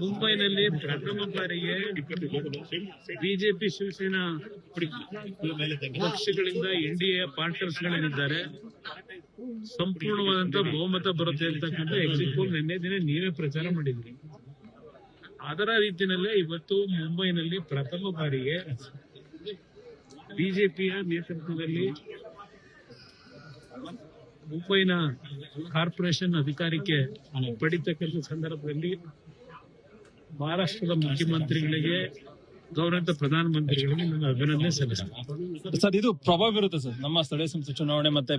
ಮುಂಬೈನಲ್ಲಿ ಪ್ರಥಮ ಬಾರಿಗೆ ಬಿಜೆಪಿ ಶಿವಸೇನಾ ಪಕ್ಷಗಳಿಂದ ಎನ್ಡಿಎ ಪಾರ್ಟ್ನರ್ಸ್ಗಳೇನಿದ್ದಾರೆ ಸಂಪೂರ್ಣವಾದಂತಹ ಬಹುಮತ ಬರುತ್ತೆ ಅಂತಕ್ಕಂಥ ಎಕ್ಸಿಟ್ ಪೋಲ್ ನಿನ್ನೆ ದಿನ ನೀವೇ ಪ್ರಚಾರ ಮಾಡಿದ್ರಿ. ಅದರ ರೀತಿಯಲ್ಲೇ ಇವತ್ತು ಮುಂಬೈನಲ್ಲಿ ಪ್ರಥಮ ಬಾರಿಗೆ ಬಿಜೆಪಿಯ ನೇತೃತ್ವದಲ್ಲಿ ಮುಂಬೈನ ಕಾರ್ಪೊರೇಷನ್ ಅಧಿಕಾರಕ್ಕೆ ಪಡಿತಕ್ಕಂಥ ಸಂದರ್ಭದಲ್ಲಿ ಮಹಾರಾಷ್ಟ್ರದ ಮುಖ್ಯಮಂತ್ರಿಗಳಿಗೆ ಗೌರವಿತ ಪ್ರಧಾನಮಂತ್ರಿಗಳಿಗೆ ನನ್ನ ಅಭಿನಂದನೆ ಸಲ್ಲಿಸ್ತೀನಿ. ಸರ್, ಇದು ಪ್ರಭಾವ ಬೀರುತ್ತೆ ಸರ್ ನಮ್ಮ ಸ್ಥಳೀಯ ಸಂಸ್ಥೆ ಚುನಾವಣೆ ಮತ್ತೆ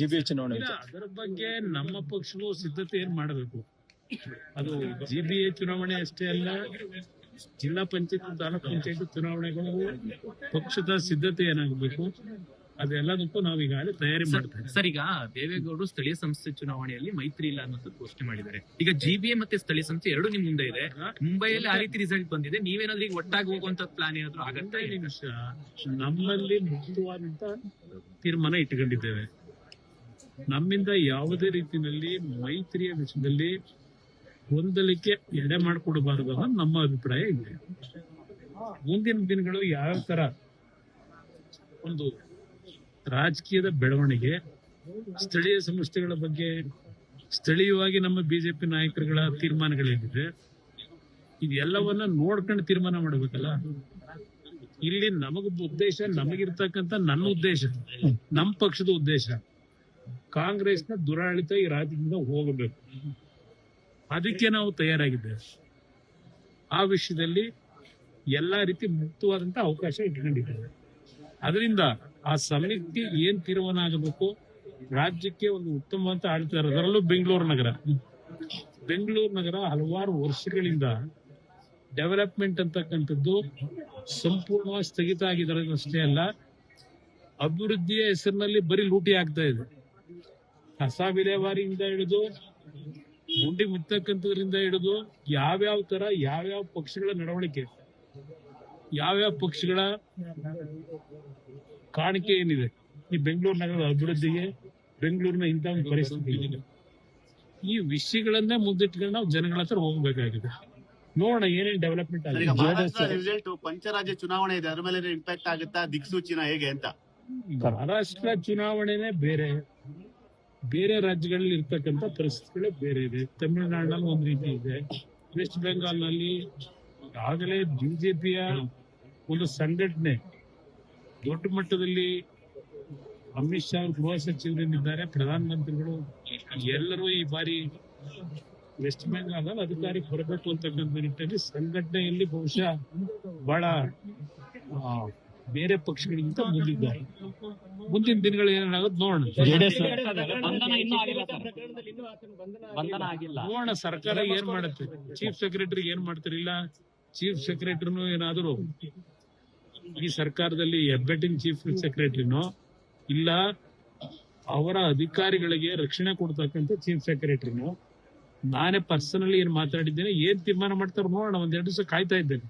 ಜಿಬಿಎ ಚುನಾವಣೆ. ಅದರ ಬಗ್ಗೆ ನಮ್ಮ ಪಕ್ಷವು ಸಿದ್ಧತೆ ಏನ್ ಮಾಡಬೇಕು. ಅದು ಜಿಬಿಎ ಚುನಾವಣೆ ಅಷ್ಟೇ ಅಲ್ಲ, ಜಿಲ್ಲಾ ಪಂಚಾಯತ್ ತಾಲೂಕ್ ಪಂಚಾಯತ್ ಚುನಾವಣೆಗಳು ಪಕ್ಷದ ಸಿದ್ಧತೆ ಏನಾಗಬೇಕು ಅದೆಲ್ಲದಕ್ಕೂ ನಾವು ಈಗಾಗಲೇ ತಯಾರಿ ಮಾಡ್ತೇವೆ. ಸರ್, ಈಗ ದೇವೇಗೌಡರು ಸ್ಥಳೀಯ ಸಂಸ್ಥೆ ಚುನಾವಣೆಯಲ್ಲಿ ಮೈತ್ರಿ ಇಲ್ಲ ಅನ್ನೋದು ಘೋಷಣೆ ಮಾಡಿದ್ದಾರೆ. ಈಗ ಜಿಬಿಎ ಮತ್ತೆ ಸ್ಥಳೀಯ ಸಂಸ್ಥೆ ಎರಡು ನಿಮ್ ಮುಂದೆ ಇದೆ. ಮುಂಬೈಯಲ್ಲಿ ಆ ರೀತಿ ರಿಸಲ್ಟ್ ಬಂದಿದೆ. ನೀವೇನಾದ್ರೂ ಈಗ ಒಟ್ಟಾಗಿ ಹೋಗುವಂತ ಪ್ಲಾನ್ ಏನಾದ್ರು ಆಗತ್ತೆ? ನಮ್ಮಲ್ಲಿ ಮುಕ್ತವಾದಂತ ತೀರ್ಮಾನ ಇಟ್ಟುಕೊಂಡಿದ್ದೇವೆ. ನಮ್ಮಿಂದ ಯಾವುದೇ ರೀತಿಯಲ್ಲಿ ಮೈತ್ರಿಯ ವಿಷಯದಲ್ಲಿ ಗೊಂದಲಕ್ಕೆ ಎಡೆ ಮಾಡಿಕೊಡಬಾರದು ಅನ್ನೋ ನಮ್ಮ ಅಭಿಪ್ರಾಯ ಇದೆ. ಮುಂದಿನ ದಿನಗಳು ಯಾವ ತರ ಒಂದು ರಾಜಕೀಯದ ಬೆಳವಣಿಗೆ, ಸ್ಥಳೀಯ ಸಂಸ್ಥೆಗಳ ಬಗ್ಗೆ ಸ್ಥಳೀಯವಾಗಿ ನಮ್ಮ ಬಿಜೆಪಿ ನಾಯಕರುಗಳ ತೀರ್ಮಾನಗಳೇನಿದೆ ಇದೆಲ್ಲವನ್ನ ನೋಡ್ಕೊಂಡು ತೀರ್ಮಾನ ಮಾಡಬೇಕಲ್ಲ. ಇಲ್ಲಿ ಉದ್ದೇಶ ನಮಗಿರ್ತಕ್ಕಂಥ ನನ್ನ ಉದ್ದೇಶ, ನಮ್ಮ ಪಕ್ಷದ ಉದ್ದೇಶ ಕಾಂಗ್ರೆಸ್ನ ದುರಾಡಳಿತ ಈ ರಾಜ್ಯದಿಂದ ಹೋಗಬೇಕು. ಅದಕ್ಕೆ ನಾವು ತಯಾರಾಗಿದ್ದೇವೆ. ಆ ವಿಷಯದಲ್ಲಿ ಎಲ್ಲಾ ರೀತಿ ಮುಕ್ತವಾದಂತ ಅವಕಾಶ ಇಟ್ಕೊಂಡಿದ್ದೇವೆ. ಅದರಿಂದ ಆ ಸಮಯಕ್ಕೆ ಏನ್ ತೀರ್ಮಾನ ಆಗಬೇಕು, ರಾಜ್ಯಕ್ಕೆ ಒಂದು ಉತ್ತಮವಾದ ಆಡಳಿತ, ಅದರಲ್ಲೂ ಬೆಂಗಳೂರು ನಗರ ಹಲವಾರು ವರ್ಷಗಳಿಂದ ಡೆವಲಪ್ಮೆಂಟ್ ಅಂತಕ್ಕಂಥದ್ದು ಸಂಪೂರ್ಣವಾಗಿ ಸ್ಥಗಿತ ಆಗಿರೋದಷ್ಟೇ ಅಲ್ಲ, ಅಭಿವೃದ್ಧಿಯ ಹೆಸರಿನಲ್ಲಿ ಬರೀ ಲೂಟಿ ಆಗ್ತಾ ಇದೆ. ಕಸ ವಿಲೇವಾರಿಯಿಂದ ಹಿಡಿದು ಗುಂಡಿ ಮುಚ್ಚತಕ್ಕಂಥದ್ರಿಂದ ಹಿಡಿದು ಯಾವ್ಯಾವ ತರ ಯಾವ್ಯಾವ ಪಕ್ಷಗಳ ನಡವಳಿಕೆ, ಯಾವ್ಯಾವ ಪಕ್ಷಗಳ ಕಾಣಿಕೆ ಏನಿದೆ ಈ ಬೆಂಗಳೂರು ನಗರದ ಅಭಿವೃದ್ಧಿಗೆ, ಬೆಂಗಳೂರಿನ ಇಂಥ ಒಂದು ಪರಿಸ್ಥಿತಿ ಇದೆ. ಈ ವಿಷಯಗಳನ್ನೇ ಮುಂದಿಟ್ಕೊಂಡು ನಾವು ಜನಗಳ ಹತ್ರ ಹೋಗಬೇಕಾಗಿದೆ. ನೋಡೋಣ ಏನೇನು ಡೆವಲಪ್ಮೆಂಟ್ ಆಗಿದೆ. ರಿಸಲ್ಟ್ ಪಂಚರಾಜ್ಯ ಚುನಾವಣೆ ಇದೆ, ಅದ್ರ ಮೇಲೆ ಇಂಪ್ಯಾಕ್ಟ್ ಆಗುತ್ತಾ, ದಿಕ್ಸೂಚಿನ ಹೇಗೆ ಅಂತ? ಮಹಾರಾಷ್ಟ್ರ ಚುನಾವಣೆನೇ ಬೇರೆ, ಬೇರೆ ರಾಜ್ಯಗಳಲ್ಲಿ ಇರ್ತಕ್ಕಂಥ ಪರಿಸ್ಥಿತಿಗಳೇ ಬೇರೆ ಇದೆ. ತಮಿಳುನಾಡಿನಲ್ಲಿ ಒಂದು ರೀತಿ ಇದೆ, ವೆಸ್ಟ್ ಬೆಂಗಾಲ್ನಲ್ಲಿ ಆಗಲೇ ಬಿಜೆಪಿಯ ಒಂದು ಸಂಘಟನೆ ದೊಡ್ಡ ಮಟ್ಟದಲ್ಲಿ ಅಮಿತ್ ಶಾ ಗೃಹ ಸಚಿವರೇನಿದ್ದಾರೆ, ಪ್ರಧಾನಮಂತ್ರಿಗಳು ಎಲ್ಲರೂ ಈ ಬಾರಿ ವೆಸ್ಟ್ ಬೆಂಗಾಲ್ ಅಧಿಕಾರಕ್ಕೆ ಬರಬೇಕು ಅಂತಕ್ಕಂಥ ನಿಟ್ಟಿನಲ್ಲಿ ಸಂಘಟನೆಯಲ್ಲಿ ಬಹುಶಃ ಬಹಳ ಬೇರೆ ಪಕ್ಷಗಳಿಗಿಂತ ಮುಂದಿದ್ದಾರೆ. ಮುಂದಿನ ದಿನಗಳು ಏನಾಗುತ್ತೆ ನೋಡೋಣ. ನೋಡೋಣ ಸರ್ಕಾರ ಏನ್ ಮಾಡುತ್ತೆ, ಚೀಫ್ ಸೆಕ್ರೆಟರಿ ಏನ್ ಮಾಡ್ತಾರಿಲ್ಲ. ಚೀಫ್ ಸೆಕ್ರೆಟರಿನೂ ಏನಾದ್ರು ಈ ಸರ್ಕಾರದಲ್ಲಿ ಹೆಬ್ಬೆಟ್ಟಿನ ಚೀಫ್ ಸೆಕ್ರೆಟರಿನೋ ಇಲ್ಲ ಅವರ ಅಧಿಕಾರಿಗಳಿಗೆ ರಕ್ಷಣೆ ಕೊಡ್ತಕ್ಕಂಥ ಚೀಫ್ ಸೆಕ್ರೆಟರಿನೋ ನಾನೇ ಪರ್ಸನಲಿ ಏನ್ ಮಾತಾಡಿದ್ದೇನೆ, ಏನ್ ತೀರ್ಮಾನ ಮಾಡ್ತಾರೋ ನೋಡೋಣ. ಒಂದೆರಡು ದಿವಸ ಕಾಯ್ತಾ ಇದ್ದೇನೆ.